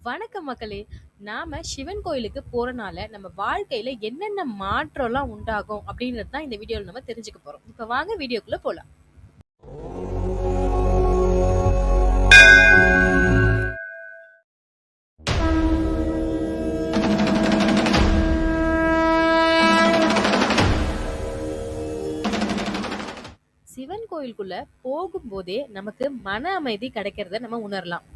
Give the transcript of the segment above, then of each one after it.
வணக்கம் மக்களே! நாம சிவன் கோயிலுக்கு போறனால, நம்ம வாழ்க்கையில என்னென்ன மாற்றம்லாம் உண்டாகும் அப்படின்றது தான் இந்த வீடியோல நம்ம தெரிஞ்சுக்க போறோம். இப்ப வாங்க வீடியோக்குள்ள போலாம். சிவன் கோயிலுக்குள்ள போகும்போதே நமக்கு மன அமைதி கிடைக்கிறத நம்ம உணரலாம்.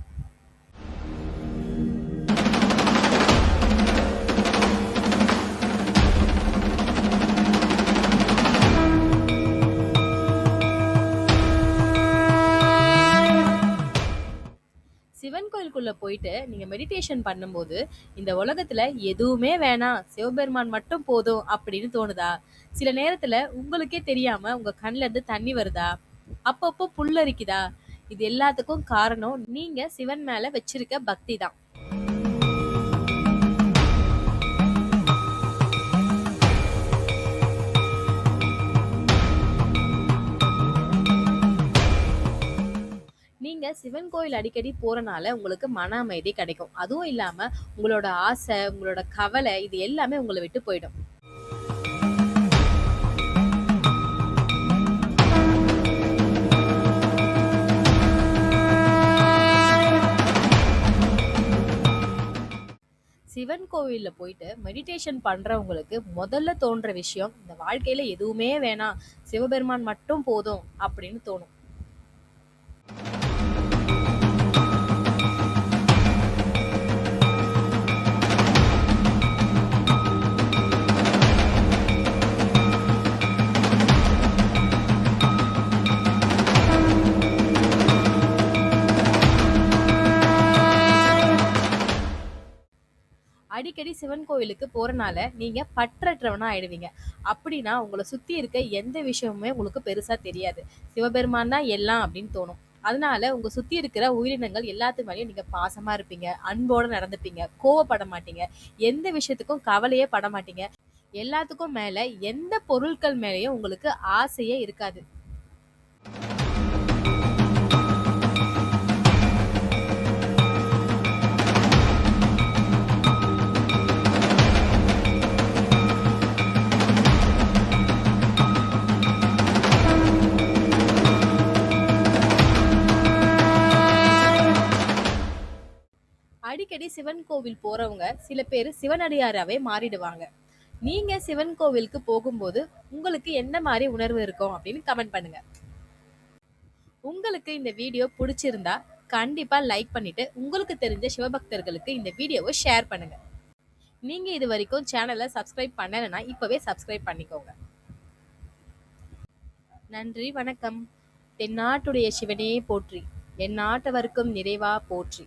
சிவன் கோயிலுக்குள்ள போயிட்டு நீங்க மெடிடேஷன் பண்ணும்போது, இந்த உலகத்துல எதுவுமே வேணாம், சிவபெருமான் மட்டும் போதும் அப்படின்னு தோணுதா? சில நேரத்துல உங்களுக்கே தெரியாம உங்க கண்ல இருந்து தண்ணி வருதா? அப்பப்போ புல்லரிக்குதா? இது எல்லாத்துக்கும் காரணம் நீங்க சிவன் மேல வச்சிருக்க பக்தி தான். நீங்க சிவன் கோயில் அடிக்கடி போறனால உங்களுக்கு மன அமைதி கிடைக்கும். அதுவும் இல்லாம உங்களோட ஆசை, உங்களோட கவலை இது எல்லாமே உங்கள விட்டு போயிடும். சிவன் கோவில்ல போயிட்டு மெடிடேஷன் பண்றவங்களுக்கு முதல்ல தோன்ற விஷயம், இந்த வாழ்க்கையில எதுவுமே வேணாம், சிவபெருமான் மட்டும் போதும் அப்படின்னு தோணும். அடிக்கடி சிவன் கோவிலுக்கு போறனால நீங்க பற்றற்றவனா ஆயிடுவீங்க. அப்படின்னா உங்கள சுத்தி இருக்க எந்த விஷயமுமே உங்களுக்கு பெருசா தெரியாது. சிவபெருமான் தான் எல்லாம் அப்படின்னு தோணும். அதனால உங்க சுத்தி இருக்கிற உயிரினங்கள் எல்லாத்து மேலயும் நீங்க பாசமா இருப்பீங்க, அன்போட நடந்துப்பீங்க, கோவப்பட மாட்டீங்க, எந்த விஷயத்துக்கும் கவலையே பட மாட்டீங்க. எல்லாத்துக்கும் மேல எந்த பொருட்கள் மேலயும் உங்களுக்கு ஆசையே இருக்காது. அடிக்கடி சிவன் கோவில் போறவங்க சில பேர் சிவனடியாராவே மாறிடுவாங்க. நீங்க சிவன் கோவிலுக்கு போகும்போது உங்களுக்கு என்ன மாதிரி உணர்வு இருக்கும் அப்படின்னு கமெண்ட் பண்ணுங்க. உங்களுக்கு இந்த வீடியோ பிடிச்சிருந்தா கண்டிப்பா லைக் பண்ணிட்டு உங்களுக்கு தெரிஞ்ச சிவபக்தர்களுக்கு இந்த வீடியோவை ஷேர் பண்ணுங்க. நீங்க இது வரைக்கும் சேனலை சப்ஸ்கிரைப் பண்ணலைன்னா இப்பவே சப்ஸ்கிரைப் பண்ணிக்கோங்க. நன்றி, வணக்கம். தென்னாட்டுடைய சிவனே போற்றி, என் நாட்டவர்க்கும் நிறைவா போற்றி.